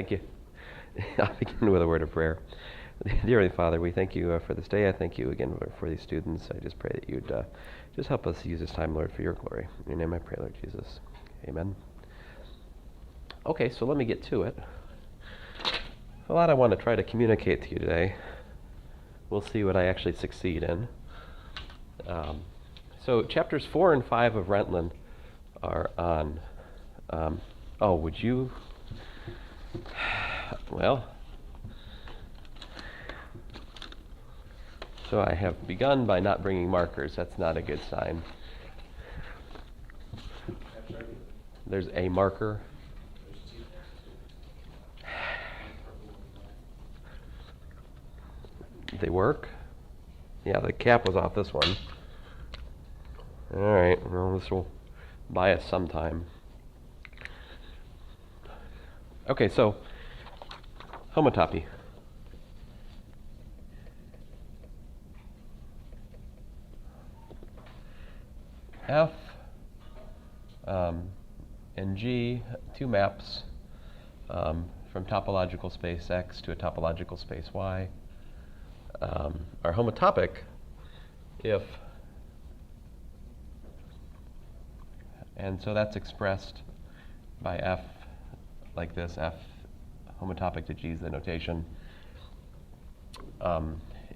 Thank you. I'll begin with a word of prayer. Dear Heavenly Father, we thank you for this day. I thank you again for these students. I just pray that you'd just help us use this time, Lord, for your glory. In your name I pray, Lord Jesus. Amen. Okay, so let me get to it. A lot I want to try to communicate to you today. We'll see what I actually succeed in. So chapters 4 and 5 of Renteln are on... would you... Well... So I have begun by not bringing markers. That's not a good sign. There's a marker. They work? Yeah, the cap was off this one. All right, well, this will buy us some time. Okay, so homotopy. F and G, two maps from topological space X to a topological space Y are homotopic if, and so that's expressed by F like this, F homotopic to G is the notation.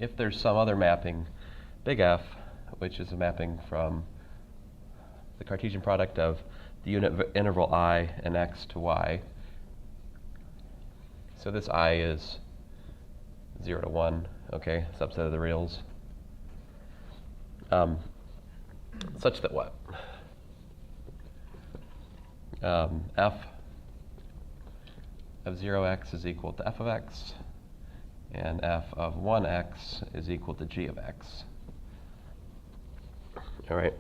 If there's some other mapping, big F, which is a mapping from the Cartesian product of the unit interval I and X to Y. So this I is 0 to 1, okay, subset of the reals. Such that what? F of 0x is equal to f of x, and f of 1x is equal to g of x. All right.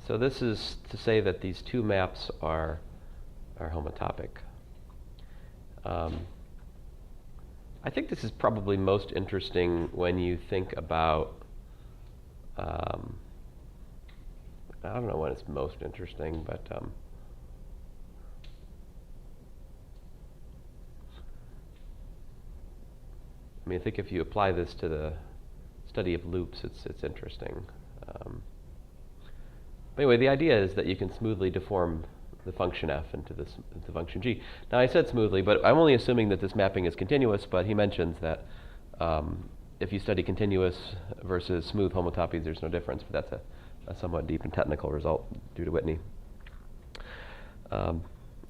So this is to say that these two maps are homotopic. I think this is probably most interesting when you think about, I don't know when it's most interesting, but I mean, I think if you apply this to the study of loops, it's interesting. But anyway, the idea is that you can smoothly deform the function f into the function g. Now, I said smoothly, but I'm only assuming that this mapping is continuous, but he mentions that if you study continuous versus smooth homotopies, there's no difference, but that's a somewhat deep and technical result due to Whitney.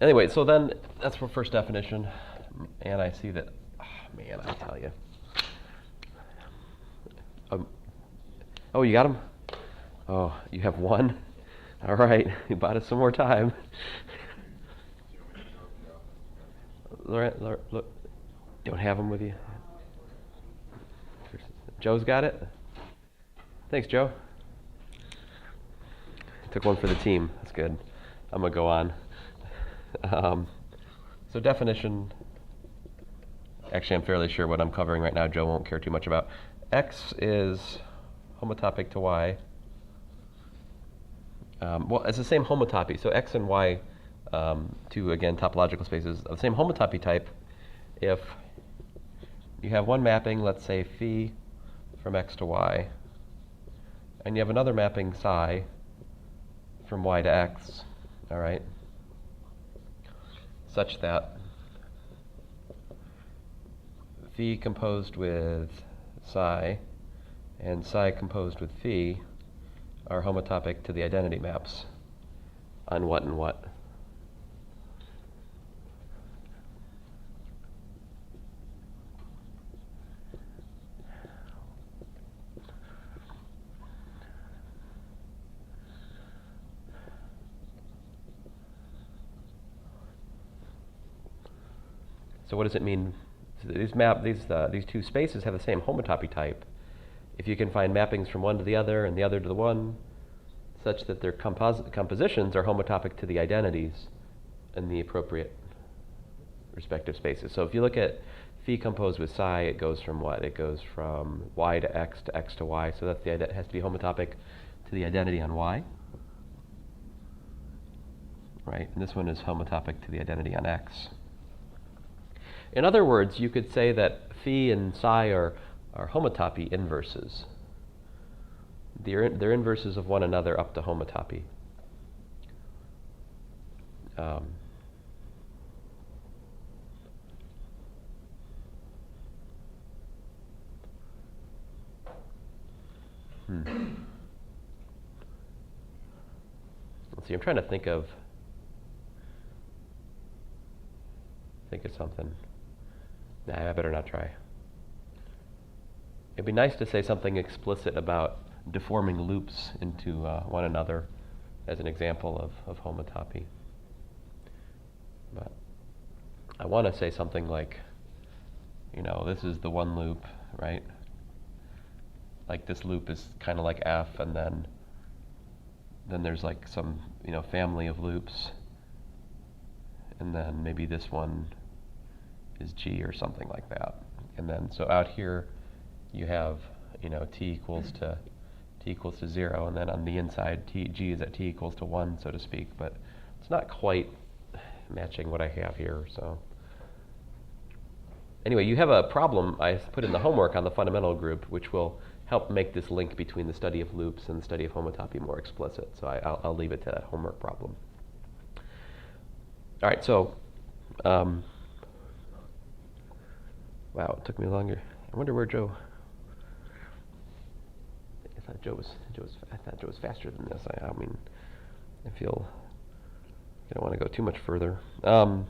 Anyway, so then that's our first definition, and I see that, man, I tell you. Oh, you got them? Oh, you have one? All right, you bought us some more time. Look, don't have them with you? Joe's got it? Thanks, Joe. Took one for the team. That's good. I'm going to go on. So definition, actually I'm fairly sure what I'm covering right now Joe won't care too much about. X is homotopic to Y. Well, it's the same homotopy. So X and Y, two, again, topological spaces of the same homotopy type. If you have one mapping, let's say phi from X to Y, and you have another mapping psi from Y to X, all right, such that phi composed with psi and psi composed with phi are homotopic to the identity maps on what and what. So what does it mean? So these two spaces have the same homotopy type. If you can find mappings from one to the other and the other to the one, such that their compositions are homotopic to the identities in the appropriate respective spaces. So if you look at phi composed with psi, it goes from what? It goes from y to x to y. So that's it has to be homotopic to the identity on y. right? And this one is homotopic to the identity on X. In other words, you could say that phi and psi are homotopy inverses. They're inverses of one another up to homotopy. Let's see, I'm trying to think of something. Nah, I better not try. It'd be nice to say something explicit about deforming loops into one another as an example of homotopy. But I want to say something like, this is the one loop, right? Like this loop is kind of like F, and then there's like some, family of loops. And then maybe this one is G or something like that. And then, so out here you have, t equals to 0, and then on the inside, G is at t equals to 1, so to speak. But it's not quite matching what I have here, so. Anyway, you have a problem I put in the homework on the fundamental group, which will help make this link between the study of loops and the study of homotopy more explicit. So I'll leave it to that homework problem. All right, so, wow, it took me longer. I wonder where Joe. I thought Joe was faster than this. I mean, I feel I don't want to go too much further. An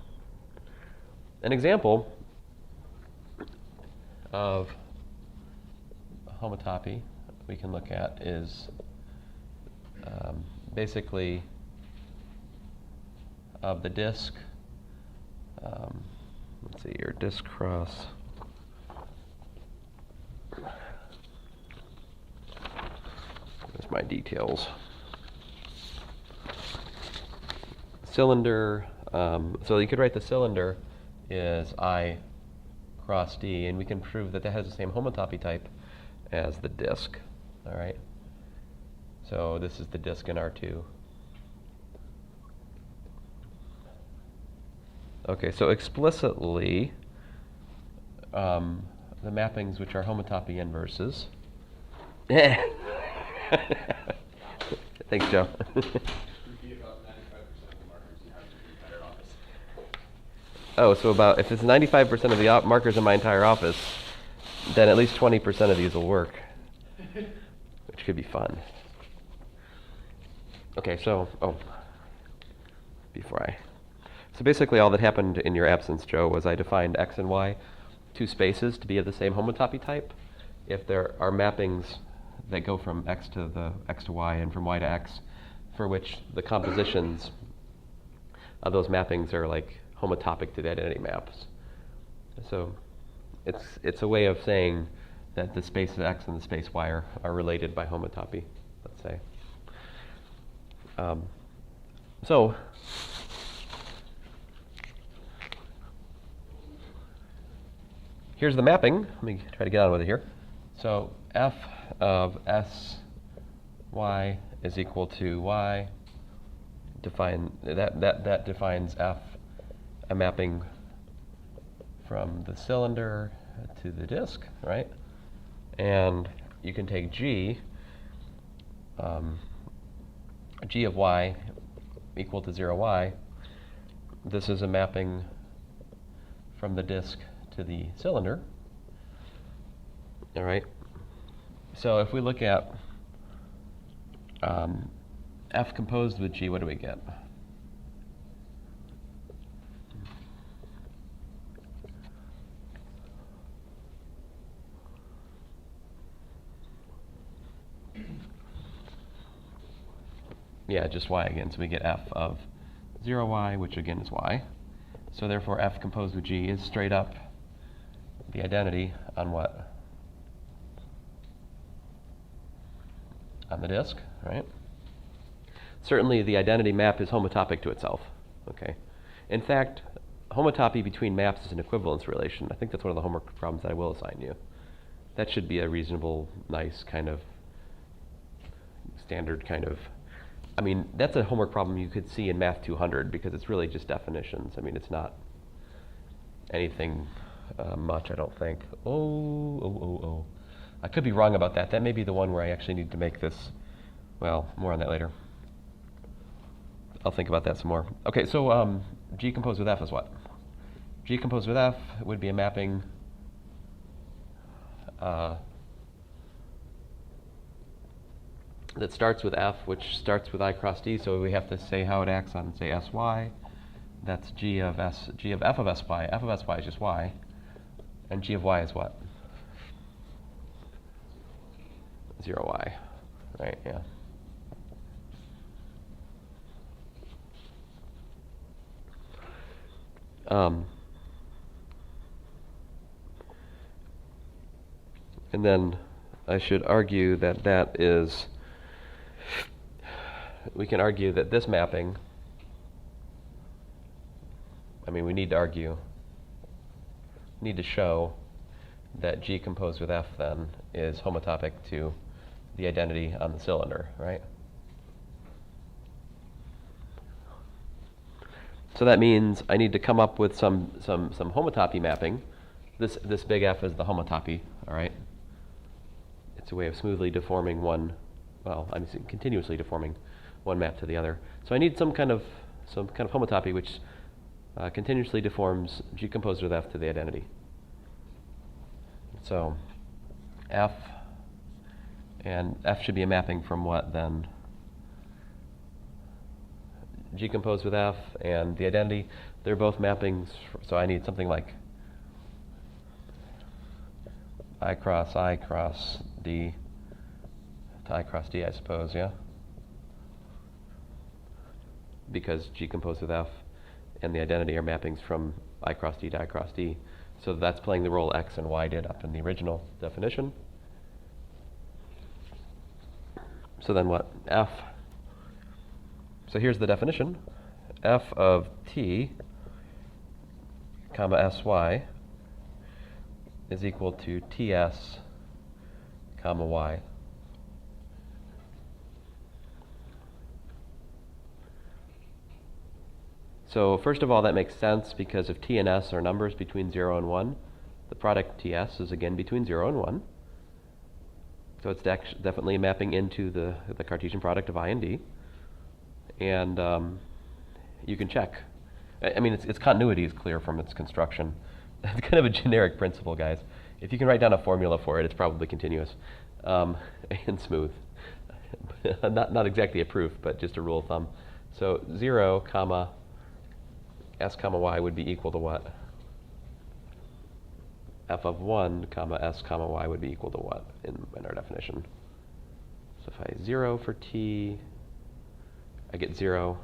example of homotopy we can look at is basically of the disk. Let's see here, disk cross. There's my details. Cylinder. So you could write the cylinder is I cross D, and we can prove that that has the same homotopy type as the disk. All right. So this is the disk in R2. Okay, so explicitly, the mappings which are homotopy inverses. Thanks, Joe. Oh, so about if it's 95% of the markers in my entire office, then at least 20% of these will work, which could be fun. Okay, so so basically all that happened in your absence, Joe, was I defined X and Y, two spaces, to be of the same homotopy type. If there are mappings that go from X to Y and from Y to X, for which the compositions of those mappings are like homotopic to the identity maps. So it's a way of saying that the space of X and the space Y are related by homotopy, let's say. So here's the mapping. Let me try to get on with it here. So f of s y is equal to y. That defines f, a mapping from the cylinder to the disk, right? And you can take g, g of y equal to 0y. This is a mapping from the disk to the cylinder. All right. So if we look at f composed with g, what do we get? Yeah, just y again. So we get f of 0y, which again is y. So therefore f composed with g is straight up the identity on what? On the disk, right? Certainly the identity map is homotopic to itself, okay? In fact, homotopy between maps is an equivalence relation. I think that's one of the homework problems that I will assign you. That should be a reasonable, nice kind of standard kind of I mean, that's a homework problem you could see in Math 200 because it's really just definitions. I mean, it's not anything much, I don't think. Oh. I could be wrong about that. That may be the one where I actually need to make this. Well, more on that later. I'll think about that some more. Okay, so G composed with F is what? G composed with F would be a mapping that starts with F, which starts with I cross D, so we have to say how it acts on, say, Sy. That's G of F of Sy. F of Sy is just Y. And G of Y is what? 0Y. Right, yeah. And then I should argue that that is, we can argue that this mapping, I mean, we need to show that G composed with F then is homotopic to the identity on the cylinder, right? So that means I need to come up with some homotopy mapping. This big F is the homotopy, all right? It's a way of smoothly deforming one, well, I'm continuously deforming one map to the other. So I need some kind of homotopy which continuously deforms G composed with F to the identity. So F, and F should be a mapping from what then? G composed with F and the identity, they're both mappings, so I need something like I cross D to I cross D, I suppose, yeah? Because G composed with F and the identity are mappings from I cross D to I cross D. So that's playing the role X and Y did up in the original definition. So then what? F. So here's the definition. F of T, comma Sy is equal to TS, comma Y. So first of all, that makes sense because if T and S are numbers between 0 and 1, the product TS is again between 0 and 1. So it's definitely mapping into the Cartesian product of I and D. And you can check. I mean, its continuity is clear from its construction. It's kind of a generic principle, guys. If you can write down a formula for it, it's probably continuous and smooth. not exactly a proof, but just a rule of thumb. So 0, comma, S, comma, Y would be equal to what? F of 1, comma, S, comma, Y would be equal to what in our definition? So if I 0 for T, I get 0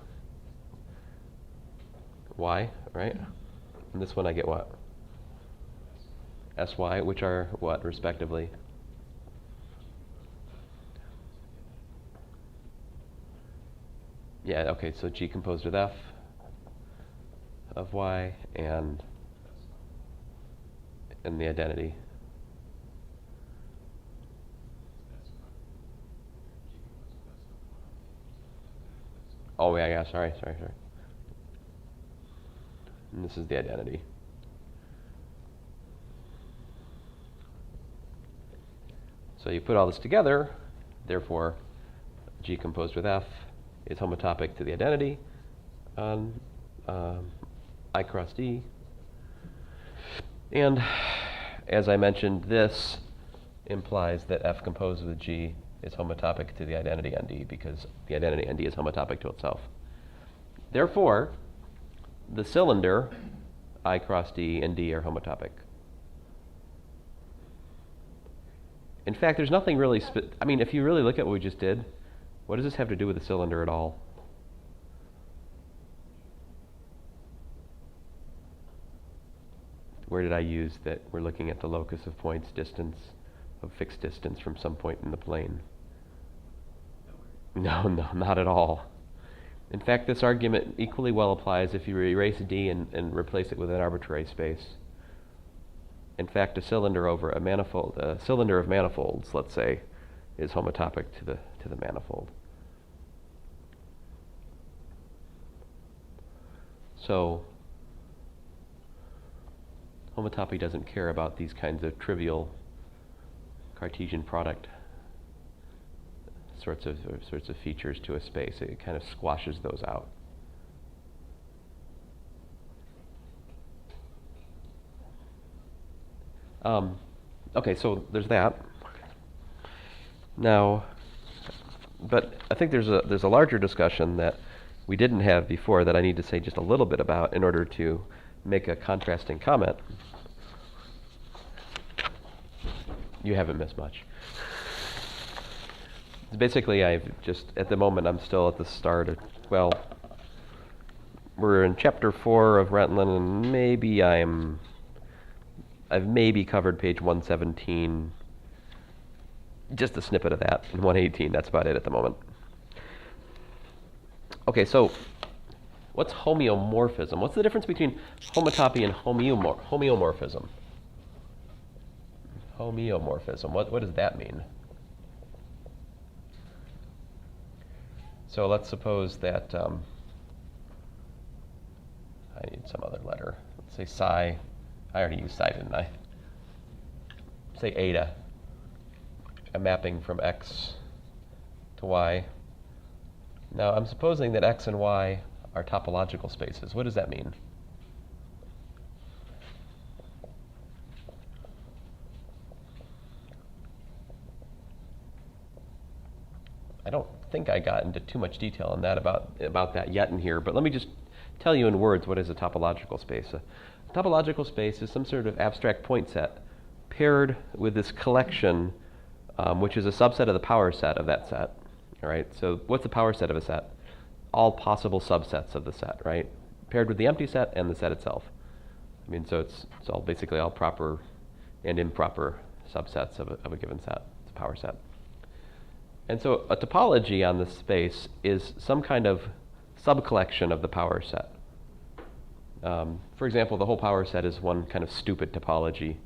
Y, right? And this one I get what? Sy, which are what, respectively? Yeah, okay, so G composed with F of Y and the identity. Oh, yeah, sorry. And this is the identity. So you put all this together, therefore G composed with F is homotopic to the identity on I cross D. And as I mentioned, this implies that F composed with G is homotopic to the identity on D because the identity on D is homotopic to itself. Therefore, the cylinder I cross D and D are homotopic. In fact, there's nothing really, I mean, if you really look at what we just did, what does this have to do with the cylinder at all? Where did I use that we're looking at the locus of points distance, of fixed distance from some point in the plane? No, not at all. In fact, this argument equally well applies if you erase D and replace it with an arbitrary space. In fact, a cylinder over a manifold, a cylinder of manifolds, let's say, is homotopic to the manifold. also, homotopy doesn't care about these kinds of trivial Cartesian product sorts of features to a space. It kind of squashes those out. Okay, so there's that. Now, but I think there's a larger discussion that we didn't have before that I need to say just a little bit about in order to make a contrasting comment. You haven't missed much. Basically, at the moment, I'm still at the start of, well, we're in chapter 4 of Renteln, and maybe I've maybe covered page 117, just a snippet of that, and 118, that's about it at the moment. Okay, so what's homeomorphism? What's the difference between homotopy and homeomorphism? Homeomorphism, what does that mean? So let's suppose that, I need some other letter. Let's say psi. I already used psi, didn't I? Say eta, a mapping from x to y. Now I'm supposing that x and y are topological spaces. What does that mean? I don't think I got into too much detail on that about that yet in here, but let me just tell you in words what is a topological space. A topological space is some sort of abstract point set paired with this collection, which is a subset of the power set of that set. All right. So what's the power set of a set? All possible subsets of the set, right? Paired with the empty set and the set itself. I mean, so it's all basically all proper and improper subsets of a given set. It's a power set. And so a topology on this space is some kind of subcollection of the power set. For example, the whole power set is one kind of stupid topology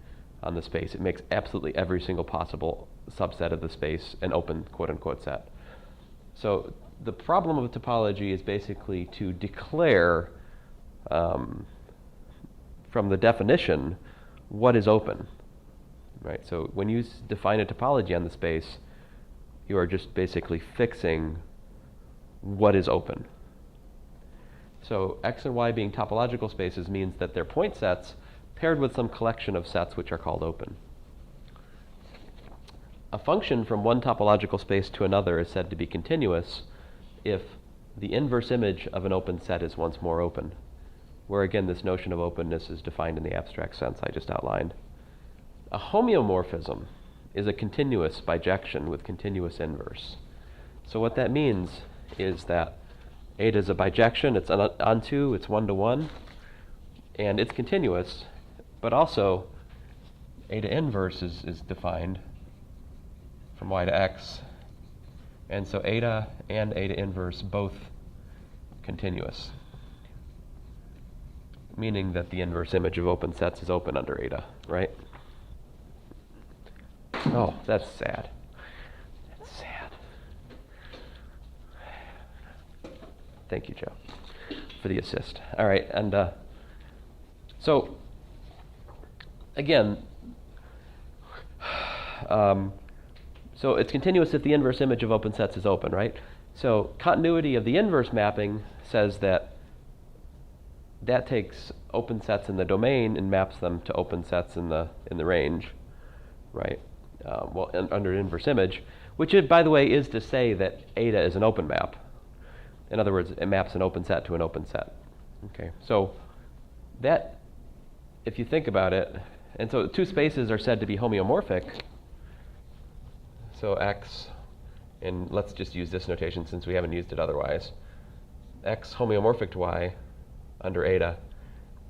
on the space. It makes absolutely every single possible subset of the space an open quote-unquote set. So the problem of topology is basically to declare from the definition what is open, right? So when you define a topology on the space, you are just basically fixing what is open. So x and y being topological spaces means that they're point sets paired with some collection of sets which are called open. A function from one topological space to another is said to be continuous if the inverse image of an open set is once more open, where again this notion of openness is defined in the abstract sense I just outlined. A homeomorphism is a continuous bijection with continuous inverse. So what that means is that eta is a bijection, it's onto, it's 1-to-1, and it's continuous, but also eta inverse is defined from y to x, and so eta and eta inverse both continuous, meaning that the inverse image of open sets is open under eta, right? Oh, that's sad. That's sad. Thank you, Joe, for the assist. All right, and so again, so it's continuous if the inverse image of open sets is open, right? So continuity of the inverse mapping says that takes open sets in the domain and maps them to open sets in the range, right? Under inverse image, which, by the way, is to say that eta is an open map. In other words, it maps an open set to an open set. Okay, so that, if you think about it, and so two spaces are said to be homeomorphic. So x, and let's just use this notation since we haven't used it otherwise. X homeomorphic to y under eta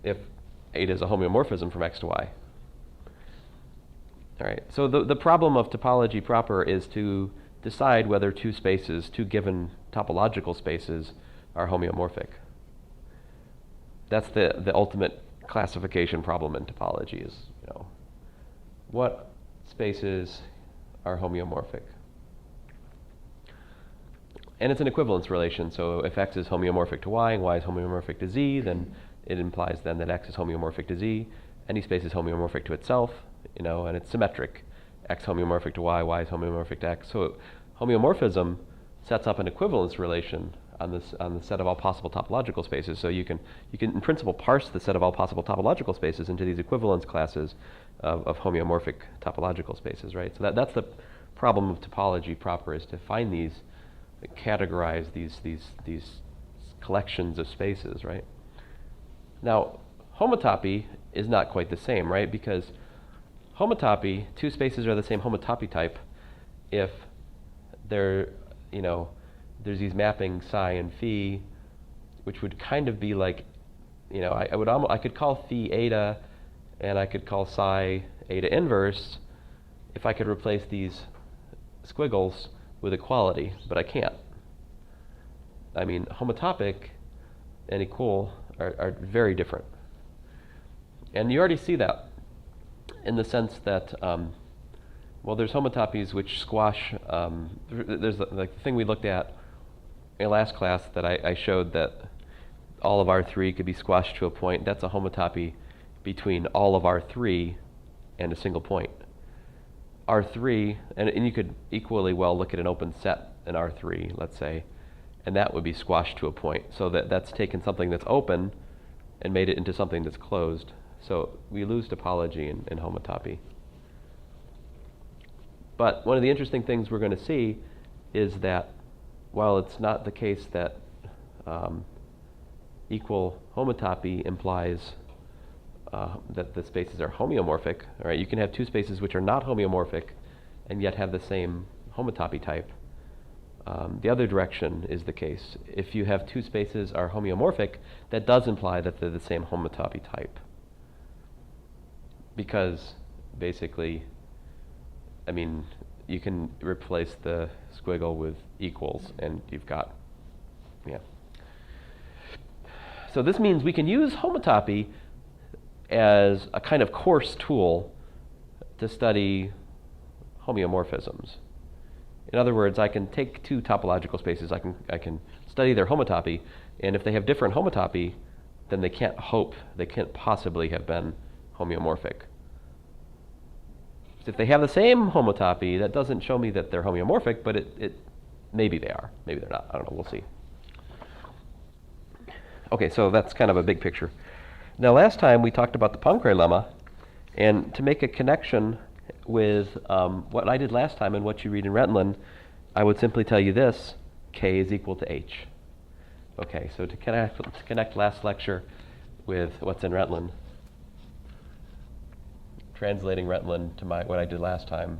if eta is a homeomorphism from x to y. All right, so the problem of topology proper is to decide whether two given topological spaces, are homeomorphic. That's the ultimate classification problem in topology is, what spaces are homeomorphic? And it's an equivalence relation, so if x is homeomorphic to y and y is homeomorphic to z, then it implies then that x is homeomorphic to z. Any space is homeomorphic to itself, and it's symmetric. X homeomorphic to y is homeomorphic to x. So homeomorphism sets up an equivalence relation on the set of all possible topological spaces. So you can in principle parse the set of all possible topological spaces into these equivalence classes of homeomorphic topological spaces, right? So that's the problem of topology proper, is to find these, categorize these collections of spaces, right? Now, homotopy is not quite the same, right? Because homotopy, two spaces are the same homotopy type if there's these mapping psi and phi, which would kind of be like, I could call phi eta and I could call psi eta inverse if I could replace these squiggles with equality, but I can't. I mean, homotopic and equal are very different. And you already see that in the sense that, there's homotopies which squash, there's the thing we looked at in last class that I showed that all of R3 could be squashed to a point. That's a homotopy between all of R3 and a single point. R3, and you could equally well look at an open set in R3, let's say, and that would be squashed to a point. So that's taken something that's open and made it into something that's closed. So we lose topology in homotopy. But one of the interesting things we're going to see is that while it's not the case that equal homotopy implies that the spaces are homeomorphic, all right, you can have two spaces which are not homeomorphic and yet have the same homotopy type. The other direction is the case. If you have two spaces are homeomorphic, that does imply that they're the same homotopy type. Because basically, you can replace the squiggle with equals and you've got, So this means we can use homotopy as a kind of coarse tool to study homeomorphisms. In other words, I can take two topological spaces, I can study their homotopy, and if they have different homotopy, then they can't possibly have been homeomorphic. If they have the same homotopy, that doesn't show me that they're homeomorphic, but it maybe they are, maybe they're not. I don't know, we'll see. Okay, so that's kind of a big picture. Now, last time we talked about the Poincare lemma, and to make a connection with what I did last time and what you read in Renteln, I would simply tell you this: K is equal to H. Okay, so to connect last lecture with what's in Renteln, translating Renteln to what I did last time,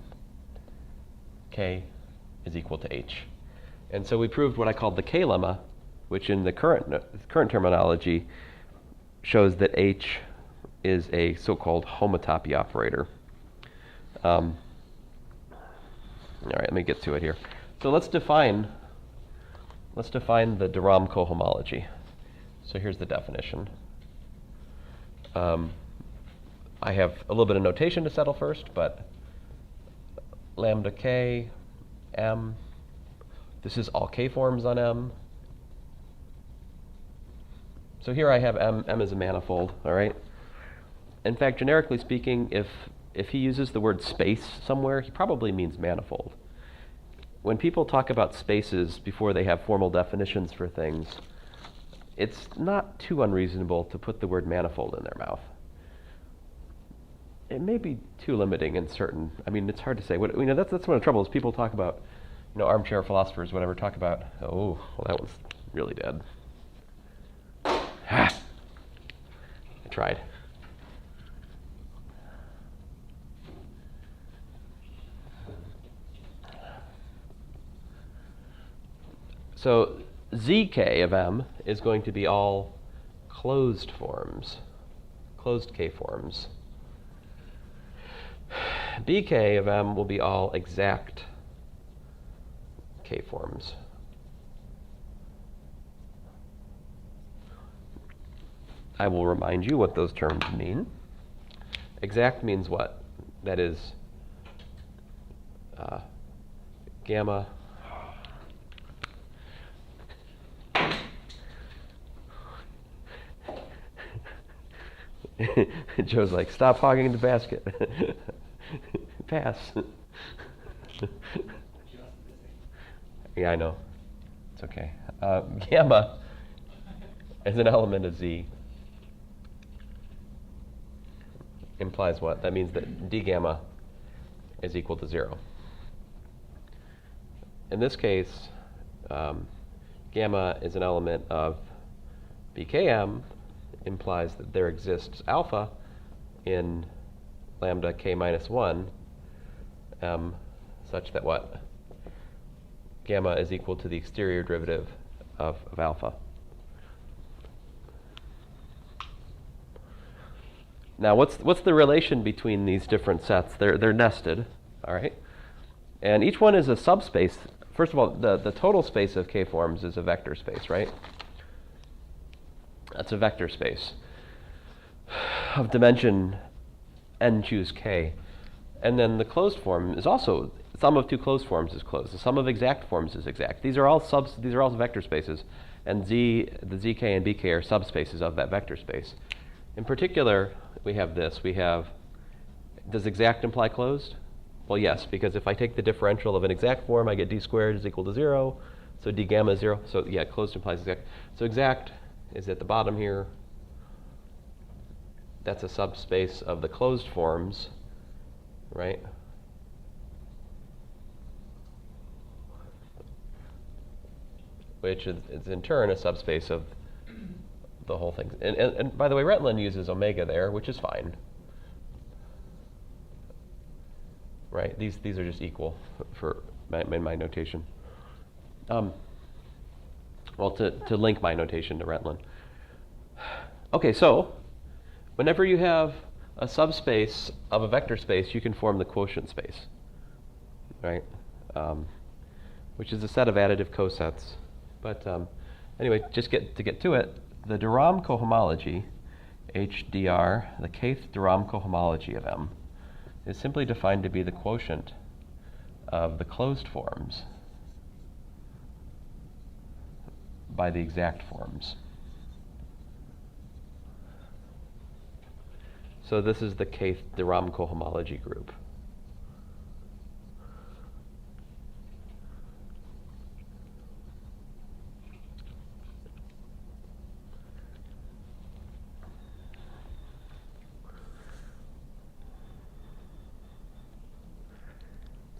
K is equal to H. And so we proved what I called the K lemma, which in the current terminology shows that H is a so-called homotopy operator. All right, let me get to it here. So let's define the Rahm cohomology. So here's the definition. I have a little bit of notation to settle first, but lambda k, m. This is all k forms on M. So here I have M is a manifold, all right? In fact, generically speaking, if he uses the word space somewhere, he probably means manifold. When people talk about spaces before they have formal definitions for things, it's not too unreasonable to put the word manifold in their mouth. It may be too limiting in certain, it's hard to say. That's one of the troubles. People talk about, armchair philosophers, whatever, talk about, oh, well, that one's really dead. I tried. So zk of M is going to be all closed forms, closed k forms. Bk of M will be all exact k forms. I will remind you what those terms mean. Exact means what? That is gamma Joe's like, stop hogging the basket. Pass. Yeah, I know. It's okay. Gamma as an element of Z implies what? That means that d gamma is equal to 0. In this case, gamma is an element of BKM, implies that there exists alpha in lambda k minus 1, such that what? Gamma is equal to the exterior derivative of alpha. Now, what's the relation between these different sets? They're nested, all right? And each one is a subspace. First of all, the total space of K-forms is a vector space, right? That's a vector space of dimension n choose k. And then the closed form is also, sum of two closed forms is closed. The sum of exact forms is exact. These are all vector spaces. And the zk and bk are subspaces of that vector space. In particular, we have this. Does exact imply closed? Well, yes, because if I take the differential of an exact form, I get d squared is equal to 0. So d gamma is 0. So yeah, closed implies exact. So exact is at the bottom here. That's a subspace of the closed forms, right? Which is in turn a subspace of the whole thing. And by the way, Renteln uses omega there, which is fine. Right? These are just equal for my notation. Well, to link my notation to Renteln. Okay, so whenever you have a subspace of a vector space, you can form the quotient space, right? Which is a set of additive cosets. But anyway, just to get to it, the de Rahm cohomology, HDR, the kth de Rahm cohomology of M, is simply defined to be the quotient of the closed forms by the exact forms. So this is the kth de Rahm cohomology group.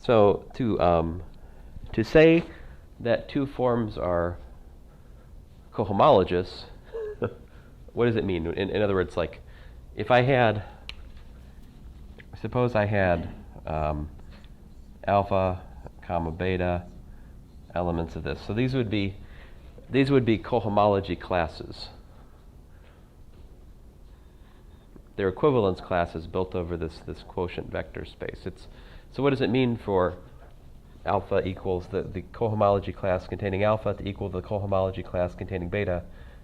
So to say that two forms are cohomologous, what does it mean? In other words, like if suppose I had alpha, comma, beta elements of this. So these would be cohomology classes. They're equivalence classes built over this quotient vector space. So what does it mean for alpha equals the cohomology class containing alpha to equal the cohomology class containing beta,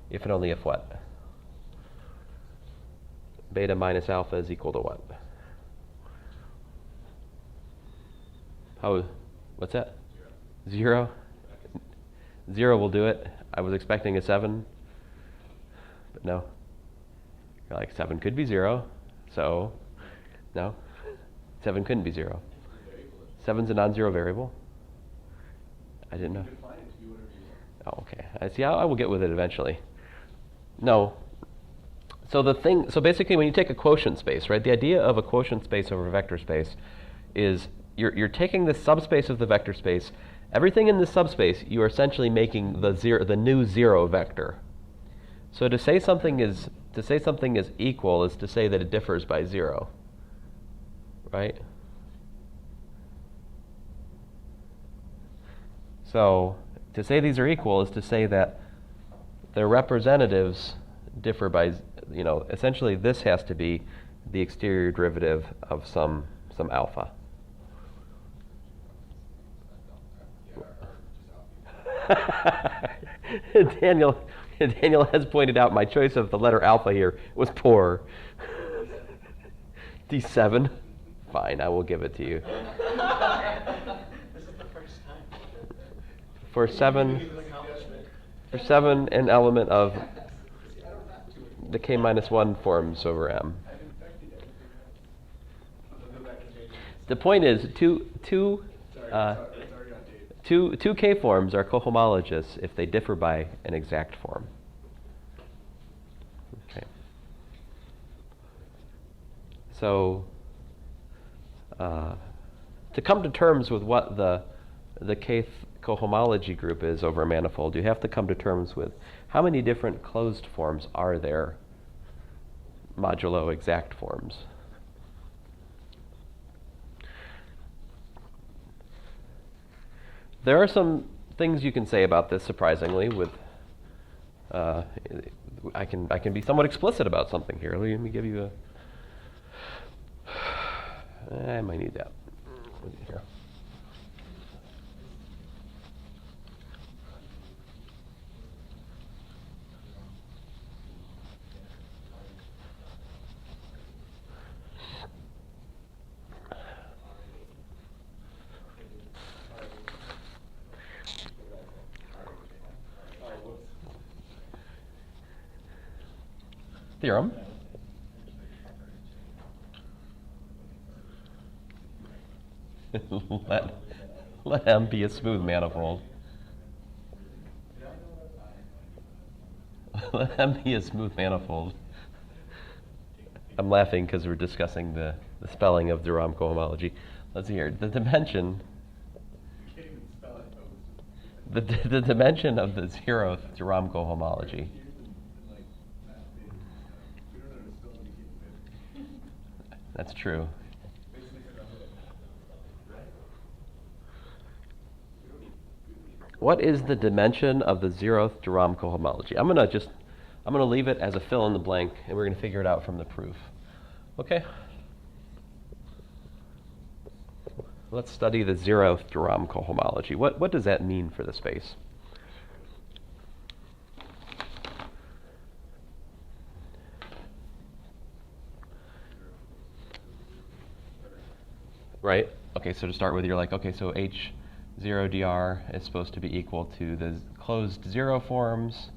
if and only if what? Beta minus alpha is equal to what? What's that? 0? 0 will do it. I was expecting a 7, but no. You're like, 7 could be 0, so no. 7 couldn't be 0. 7's a non-zero variable? I didn't know. Oh, okay. I see. I will get with it eventually. No. So basically when you take a quotient space, right, the idea of a quotient space over a vector space is you're taking the subspace of the vector space, everything in this subspace, you are essentially making the new 0 vector. So to say something is equal is to say that it differs by 0. Right? So to say these are equal is to say that their representatives differ by, essentially this has to be the exterior derivative of some alpha. Daniel has pointed out my choice of the letter alpha here was poor. D7. Fine, I will give it to you. For 7, an element of the k minus 1 forms over M. The point is, two k forms are cohomologous if they differ by an exact form. Okay. So, to come to terms with what the kth cohomology group is over a manifold, you have to come to terms with how many different closed forms are there modulo exact forms. There are some things you can say about this, surprisingly. With I can be somewhat explicit about something here. Let me give you a. I might need that. Here. Theorem. let M be a smooth manifold. Let M be a smooth manifold. I'm laughing because we're discussing the spelling of the Rahm cohomology. Let's see here. The dimension. The dimension of the zeroth Rahm cohomology. That's true. What is the dimension of the zeroth Rahm cohomology? I'm gonna leave it as a fill in the blank, and we're gonna figure it out from the proof. Okay. Let's study the zeroth Rahm cohomology. What does that mean for the space? Right? Okay, so to start with, you're like, okay, so H0 dr is supposed to be equal to the closed zero forms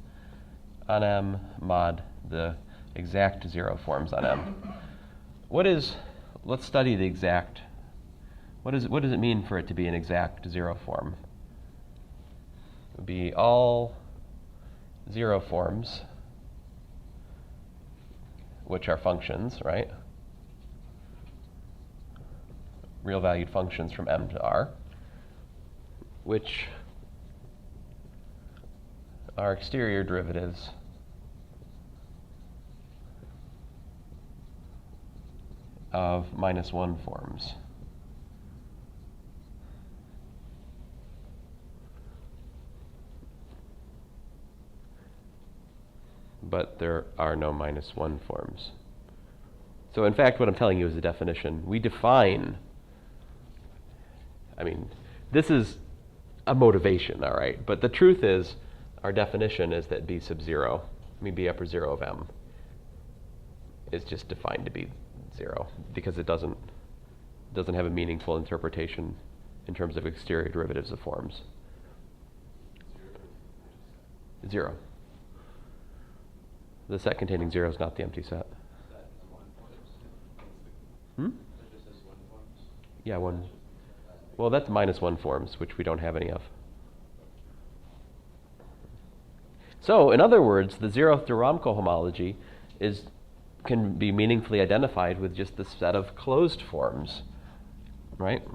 on M mod the exact zero forms on M. Let's study the exact. What does it mean for it to be an exact zero form? It would be all zero forms, which are functions, right? Real valued functions from M to R, which are exterior derivatives of -1 forms. But there are no -1 forms. So in fact, what I'm telling you is the definition. We define, this is a motivation, all right? But the truth is, our definition is that B sub 0, B upper 0 of M, is just defined to be 0 because it doesn't have a meaningful interpretation in terms of exterior derivatives of forms. 0. The set containing 0 is not the empty set. Yeah, 1. Well, that's -1 forms, which we don't have any of. So, in other words, the zeroth de Rahm cohomology can be meaningfully identified with just the set of closed forms, right?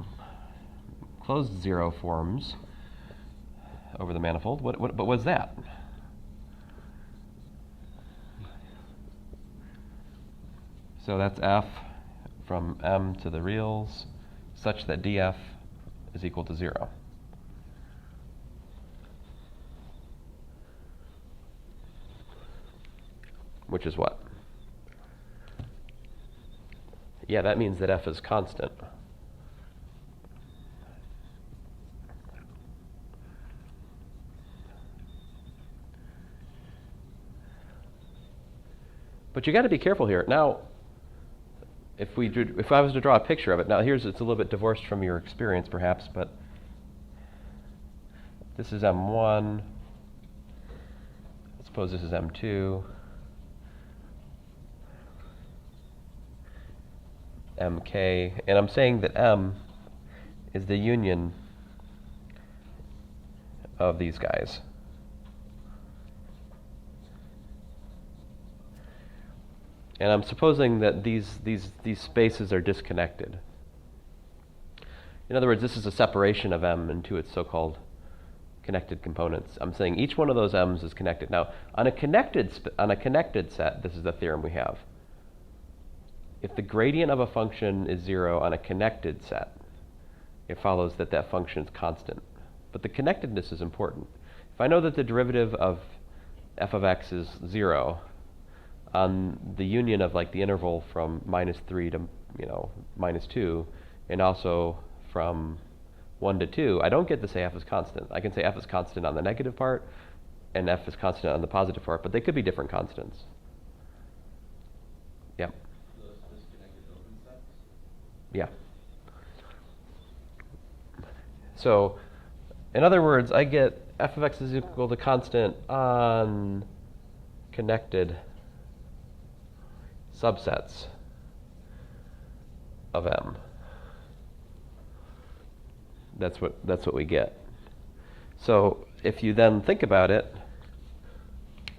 Closed zero forms over the manifold. But what's that? So that's F from M to the reals such that dF is equal to 0. Which is what? Yeah, that means that F is constant. But you got to be careful here. Now, if I was to draw a picture of it, now it's a little bit divorced from your experience perhaps, but this is M1. Suppose this is M2. mk, and I'm saying that m is the union of these guys. And I'm supposing that these spaces are disconnected. In other words, this is a separation of M into its so-called connected components. I'm saying each one of those M's is connected. Now, on a connected set, this is the theorem we have. If the gradient of a function is 0 on a connected set, it follows that that function is constant. But the connectedness is important. If I know that the derivative of f of x is 0 on the union of like the interval from -3 to -2, and also from 1 to 2, I don't get to say f is constant. I can say f is constant on the negative part, and f is constant on the positive part, but they could be different constants. Yep. Those disconnected open sets? Yeah. So, in other words, I get f of x is equal to constant on connected subsets of M. That's what we get. So if you then think about it,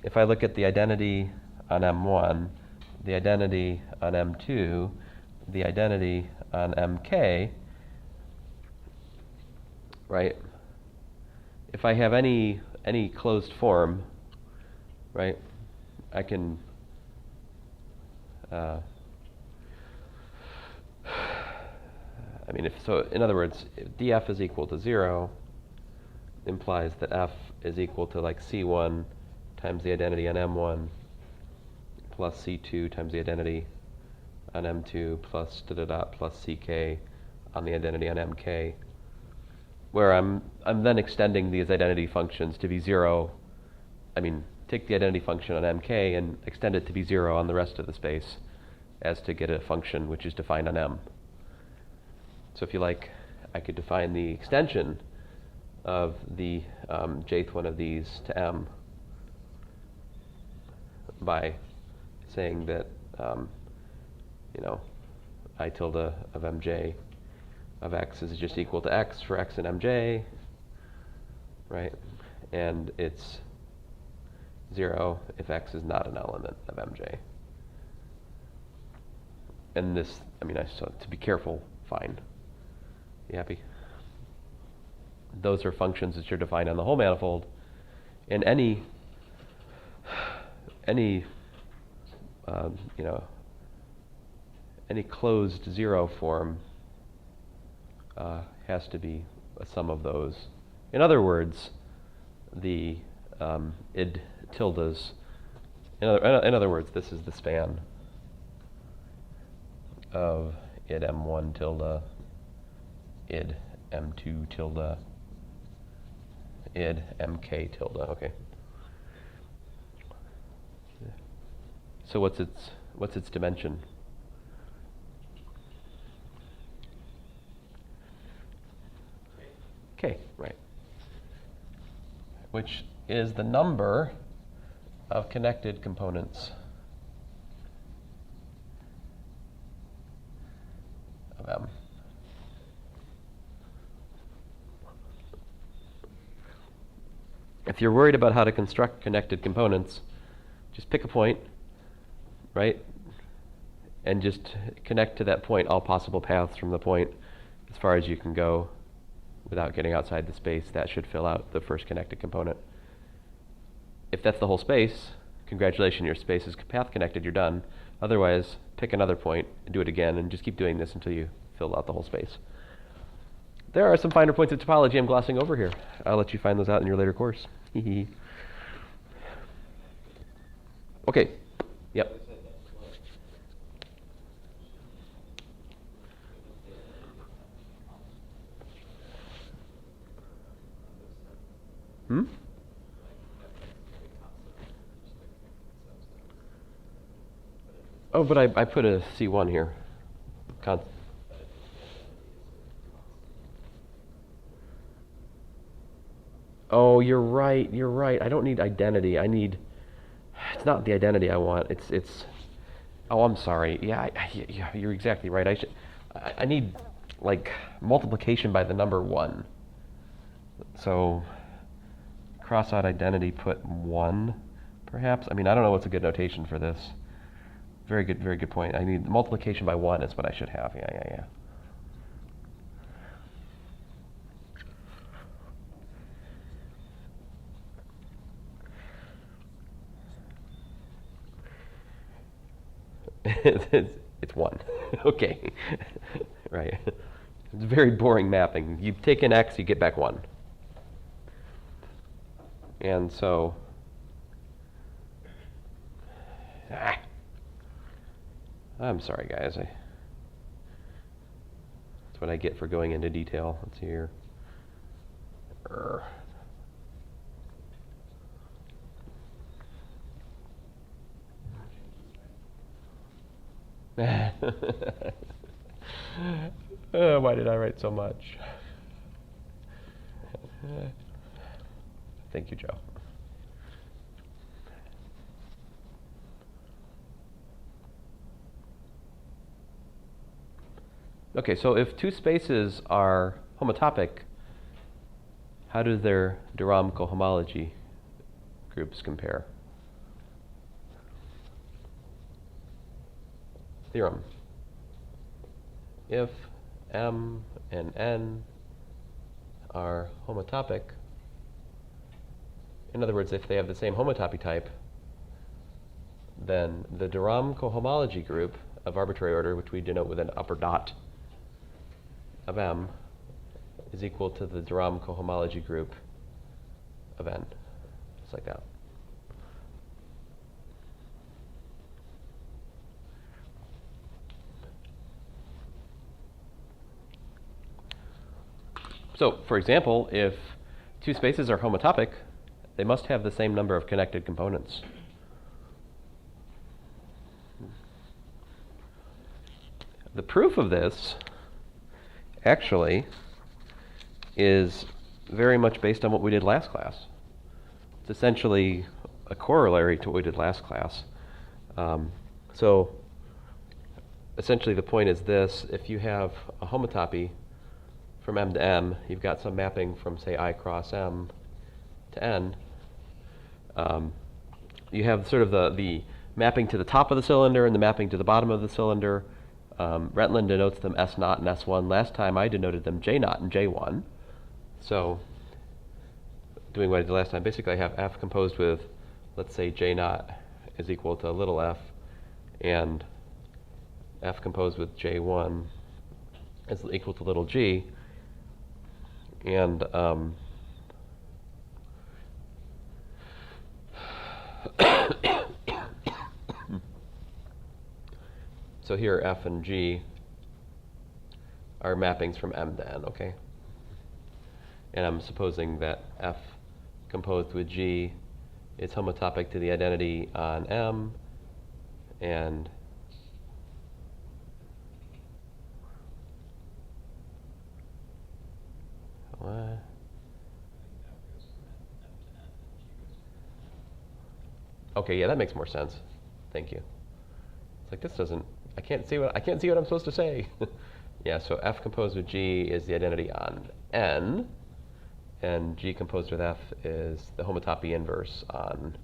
if I look at the identity on M1, the identity on M2, the identity on MK, right? If I have any closed form, right, I can in other words, if df is equal to 0, implies that f is equal to like c1 times the identity on m1 plus c2 times the identity on m2 plus plus ck on the identity on mk, where I'm then extending these identity functions to be 0. Take the identity function on mk and extend it to be 0 on the rest of the space as to get a function which is defined on M. So if you like, I could define the extension of the jth one of these to M by saying that I tilde of mj of x is just equal to x for x in mj, right? And it's 0 if x is not an element of mj. And this, so to be careful, fine. You happy? Those are functions which are defined on the whole manifold. And any closed 0 form has to be a sum of those. In other words, the id tildes. In other words, this is the span of id m1 tilde, id m2 tilde, id mk tilde. Okay. So what's its dimension? K, right. Which is the number of connected components of M. If you're worried about how to construct connected components, just pick a point, right? And just connect to that point all possible paths from the point as far as you can go without getting outside the space. That should fill out the first connected component. If that's the whole space, congratulations, your space is path connected, you're done. Otherwise, pick another point and do it again, and just keep doing this until you fill out the whole space. There are some finer points of topology I'm glossing over here. I'll let you find those out in your later course. Okay. Yep. Hmm? Oh, but I put a C1 here. Oh, you're right. I don't need identity. It's not the identity I want. It's Oh, I'm sorry. Yeah, yeah, you're exactly right. I need like multiplication by the number 1. So cross-out identity, put 1, perhaps. I mean, I don't know what's a good notation for this. Very good point. I need multiplication by 1 is what I should have. Yeah. It's 1. Okay. Right. It's a very boring mapping. You take in x, you get back 1. And so, I'm sorry, guys. That's what I get for going into detail. Let's see here. Why did I write so much? Thank you, Joe. Okay, so if two spaces are homotopic, how do their de Rahm cohomology groups compare? Theorem. If M and N are homotopic, in other words, if they have the same homotopy type, then the de Rahm cohomology group of arbitrary order, which we denote with an upper dot of M, is equal to the de Rahm cohomology group of N, just like that. So, for example, if two spaces are homotopic, they must have the same number of connected components. The proof of this actually is very much based on what we did last class. It's essentially a corollary to what we did last class. So essentially the point is this: if you have a homotopy from M to M, you've got some mapping from, say, I cross M to N. You have sort of the mapping to the top of the cylinder and the mapping to the bottom of the cylinder. Renteln denotes them S naught and S1. Last time I denoted them J naught and J1. So doing what I did last time, basically I have F composed with, let's say, J naught is equal to little f, and F composed with J1 is equal to little g. And so here F and G are mappings from M to N, okay? And I'm supposing that F composed with G is homotopic to the identity on M, and what? Okay, yeah, that makes more sense. Thank you. It's like this doesn't. I can't see what I'm supposed to say. Yeah, so F composed with G is the identity on N, and G composed with F is the homotopy inverse on.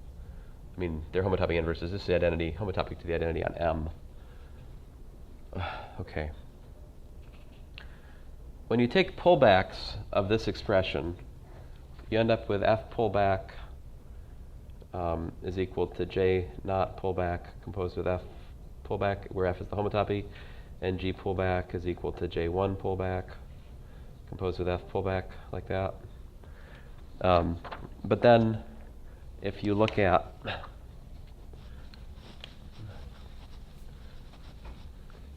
I mean, their homotopy inverse is this the identity homotopic to the identity on M. Okay. When you take pullbacks of this expression, you end up with F pullback is equal to J naught pullback composed with F pullback, where F is the homotopy, and G pullback is equal to J1 pullback composed with F pullback, like that. But then if you look at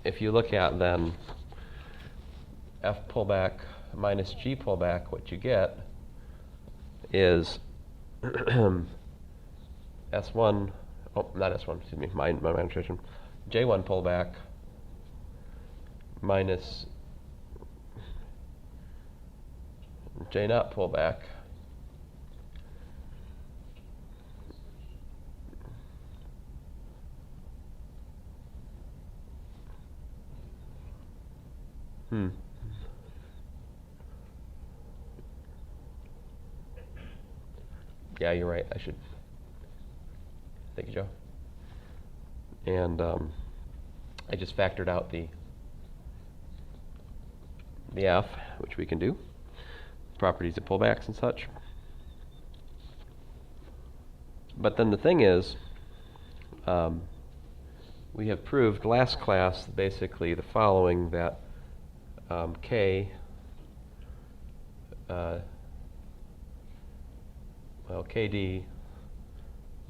then F pullback minus G pullback, what you get is S1, not S1, excuse me, my nutrition, J1 pullback minus J naught pullback Hmm. Yeah, you're right. I should. Thank you, Joe. And I just factored out the F, which we can do. Properties of pullbacks and such. But then the thing is, we have proved last class basically the following, that K, KD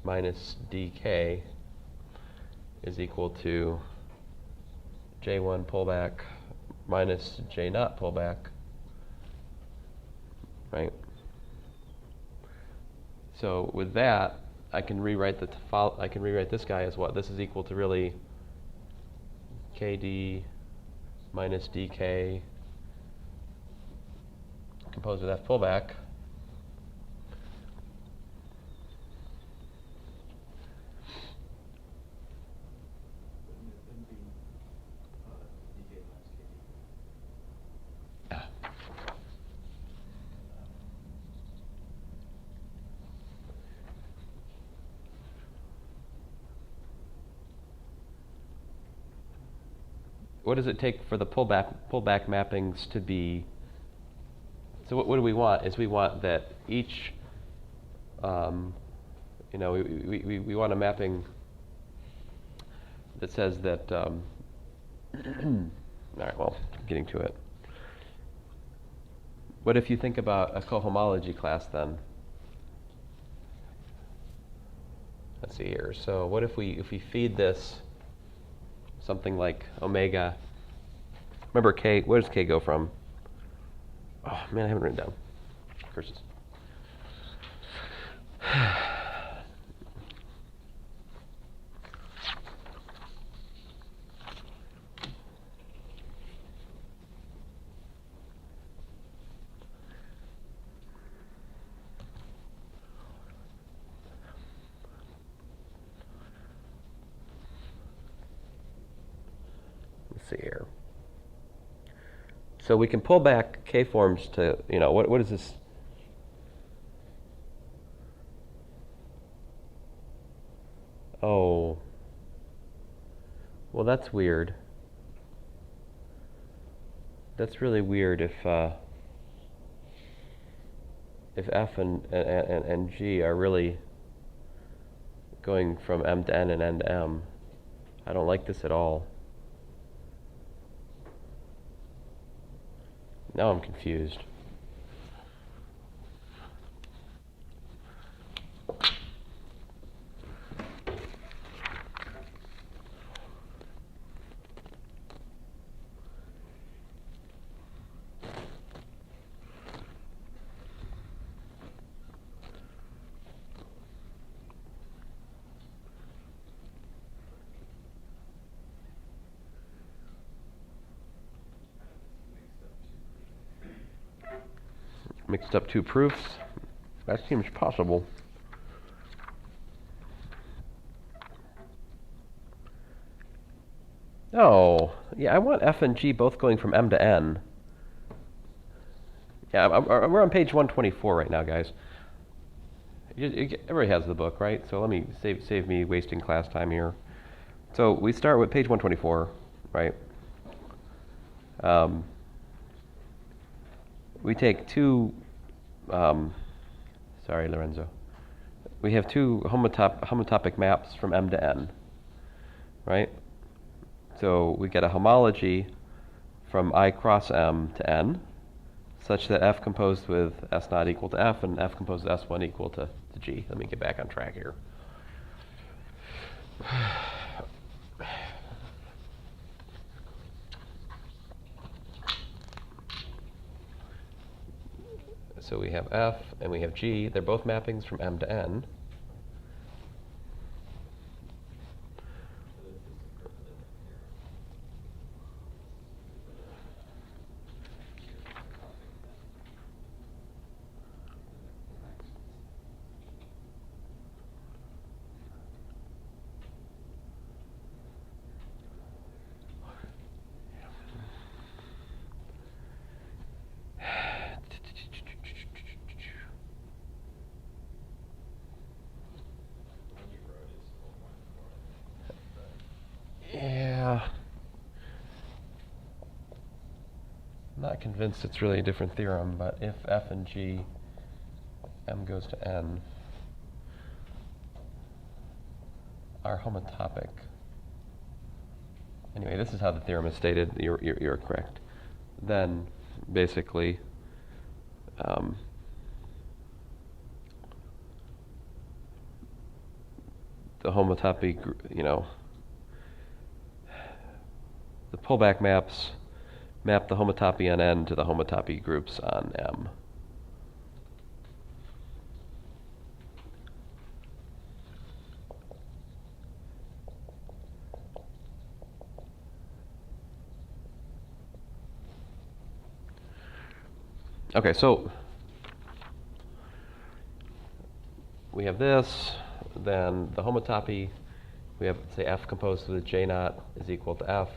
minus DK is equal to J1 pullback minus J naught pullback, right? So with that, I can rewrite this guy as what? This is equal to really KD minus DK composed with F pullback what does it take for the pullback mappings to be? So what do we want? Is we want that each, we want a mapping that says that. All right. Well, getting to it. What if you think about a cohomology class then? Let's see here. So what if we feed this something like omega? Remember K, where does K go from? Oh man, I haven't written down. Curses. Let's see here. So we can pull back K-forms to, what is this? Oh. Well, that's weird. That's really weird if F and G are really going from M to N and N to M. I don't like this at all. Now I'm confused. Mixed up two proofs. That seems possible. Oh, yeah, I want F and G both going from M to N. Yeah, we're on page 124 right now, guys. Everybody has the book, right? So let me save me wasting class time here. So we start with page 124, right? We take two, sorry, Lorenzo. We have two homotopic maps from M to N, right? So we get a homology from I cross M to N, such that F composed with S naught equal to F and F composed with S1 equal to G. Let me get back on track here. So we have F and we have G. They're both mappings from M to N. I'm not convinced it's really a different theorem, but if f and g, m goes to n, are homotopic. Anyway, this is how the theorem is stated. You're correct. Then, basically, the homotopy, the pullback maps map the homotopy on N to the homotopy groups on M. Okay, so we have this, then the homotopy, we have, say, F composed with J naught is equal to F,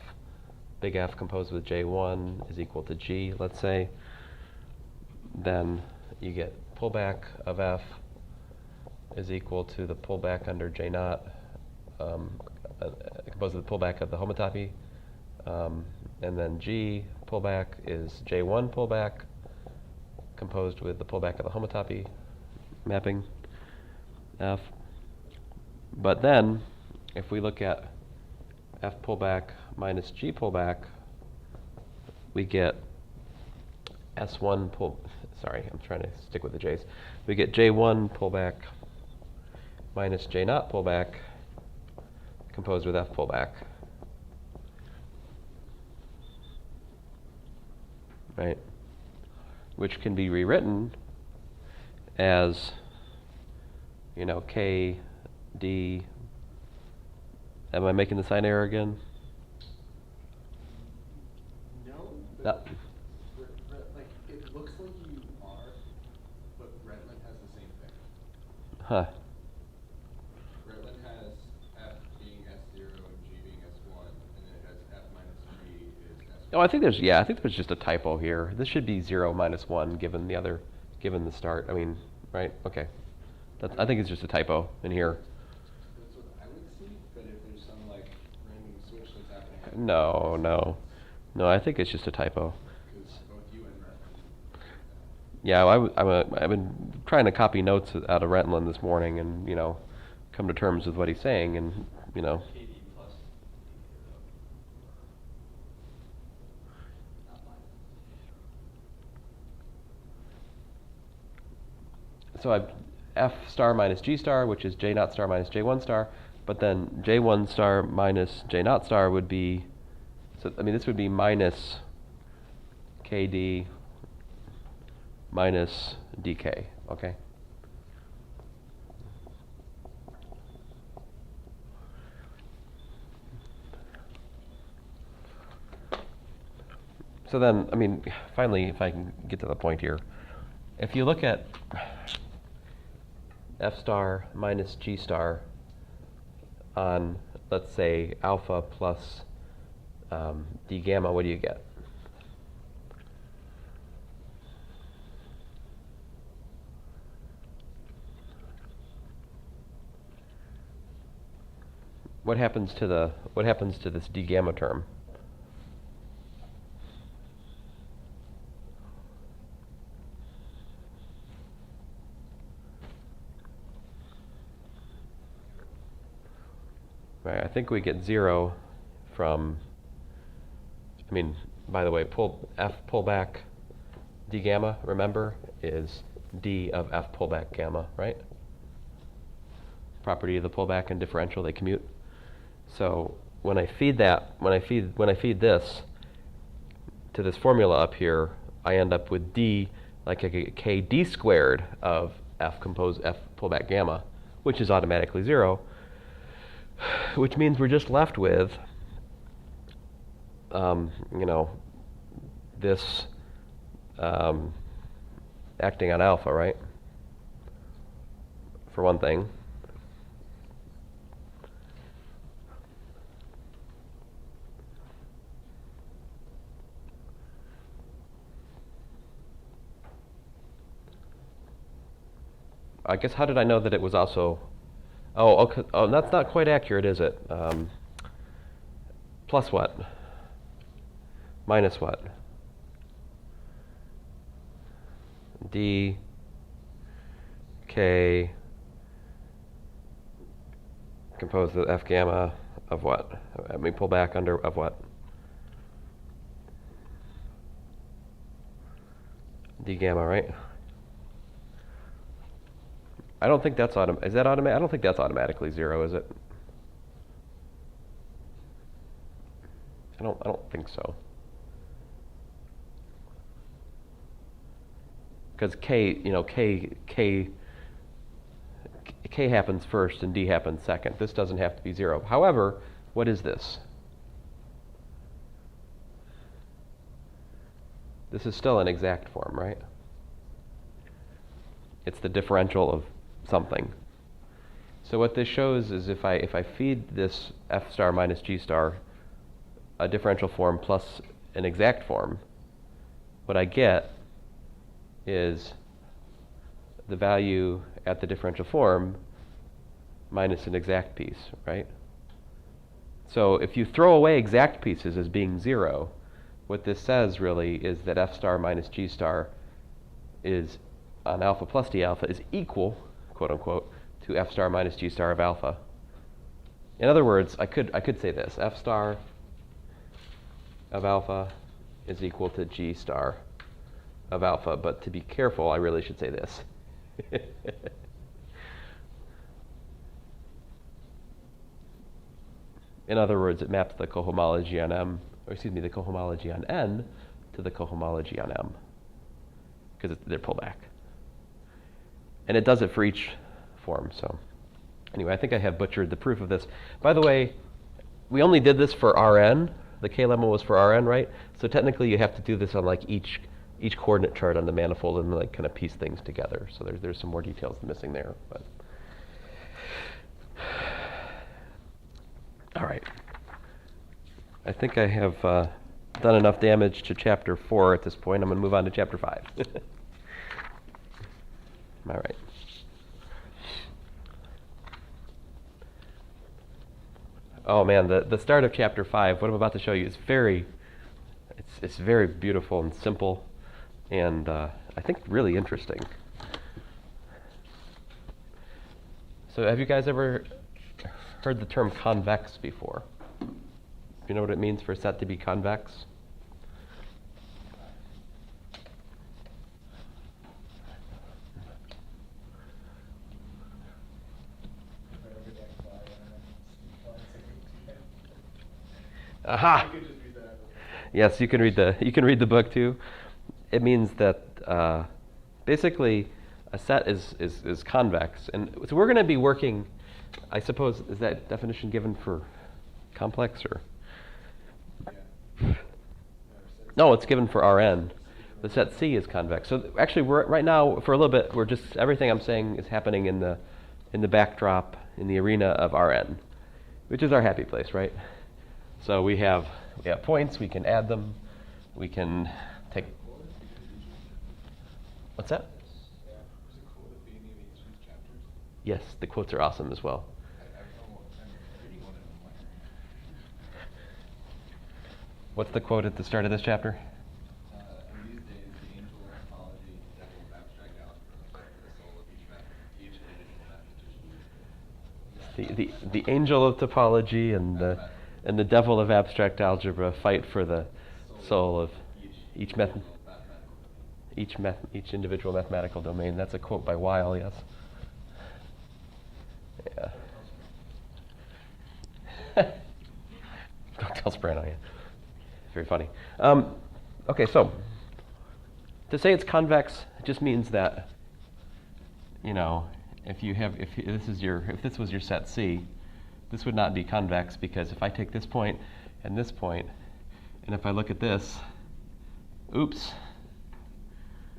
big F composed with J1 is equal to G, let's say. Then you get pullback of F is equal to the pullback under J naught, composed with the pullback of the homotopy. And then G pullback is J1 pullback composed with the pullback of the homotopy mapping F. But then, if we look at F pullback minus G pullback, we get S1 sorry, I'm trying to stick with the J's. We get J1 pullback minus J naught pullback composed with F pullback. Right? Which can be rewritten as, K, D. Am I making the sign error again? No, but like it looks like you are, but Renteln has the same thing. Huh. Renteln has F being S0 and G being S1, and then it has F minus G is S1. Oh, I think there's just a typo here. This should be 0 minus 1 given the start. I mean, right? Okay. I think it's just a typo in here. That's what I would see, but if there's some like random switch that's happening. No, I think it's just a typo. Because both you and Renteln. Yeah, I've been trying to copy notes out of Renteln this morning and, come to terms with what he's saying and, KD plus so I've F star minus G star, which is J naught star minus J1 star, but then J1 star minus J naught star would be, this would be minus KD minus DK, okay? So then, finally, if I can get to the point here, if you look at F star minus G star on, let's say, alpha plus D gamma, what do you get? What happens to this D gamma term? Right, I think we get 0 from, by the way, F pullback D gamma, remember, is D of F pullback gamma, right? Property of the pullback and differential, they commute. So when I feed this to this formula up here, I end up with D, like a KD squared of F pullback gamma, which is automatically 0. Which means we're just left with, this acting on alpha, right? For one thing. I guess, how did I know that it was also... Oh, okay. Oh, that's not quite accurate, is it? Plus what? Minus what? d k composed of f gamma of what? Let me pull back under of what? D gamma, right? I don't think that's is that automatic? I don't think that's automatically 0, is it? I don't think so. Because K happens first and D happens second. This doesn't have to be 0. However, what is this? This is still an exact form, right? It's the differential of something. So what this shows is if I feed this f star minus g star a differential form plus an exact form, what I get is the value at the differential form minus an exact piece, right? So if you throw away exact pieces as being 0, what this says really is that f star minus g star is on alpha plus d alpha is equal, quote unquote, to f star minus g star of alpha. In other words, I could say this: f star of alpha is equal to g star of alpha, but to be careful, I really should say this. In other words, it maps the cohomology on M, or excuse me, the cohomology on N to the cohomology on M, because they're pullback. And it does it for each form. So anyway, I think I have butchered the proof of this. By the way, we only did this for Rn. The K-lemma was for Rn, right? So technically you have to do this on like each coordinate chart on the manifold and like kind of piece things together. So there's some more details missing there. But all right. I think I have done enough damage to chapter 4 at this point. I'm going to move on to chapter 5. All right. Oh man, the start of chapter 5, what I'm about to show you is it's very beautiful and simple, and I think really interesting. So have you guys ever heard the term convex before? Do you know what it means for a set to be convex? Aha! Yes, you can read the book too. It means that basically a set is convex, and so we're going to be working. I suppose, is that definition given for complex or? Yeah. No, it's given for Rn. The set C is convex. So actually, we're right now for a little bit. We're just everything I'm saying is happening in the backdrop in the arena of Rn, which is our happy place, right? So we have points. We can add them. We can take. What's that? Yes, the quotes are awesome as well. What's the quote at the start of this chapter? In these days, the angel of topology, the devil of abstract algebra, the soul of each individual mathematician. The angel of topology and the devil of abstract algebra fight for the soul of each individual mathematical domain. That's a quote by Weil, yes. Yeah. Don't tell Sprano, yeah. Very funny. Okay, so to say it's convex just means that, if this was your set C, this would not be convex, because if I take this point, and if I look at this, oops,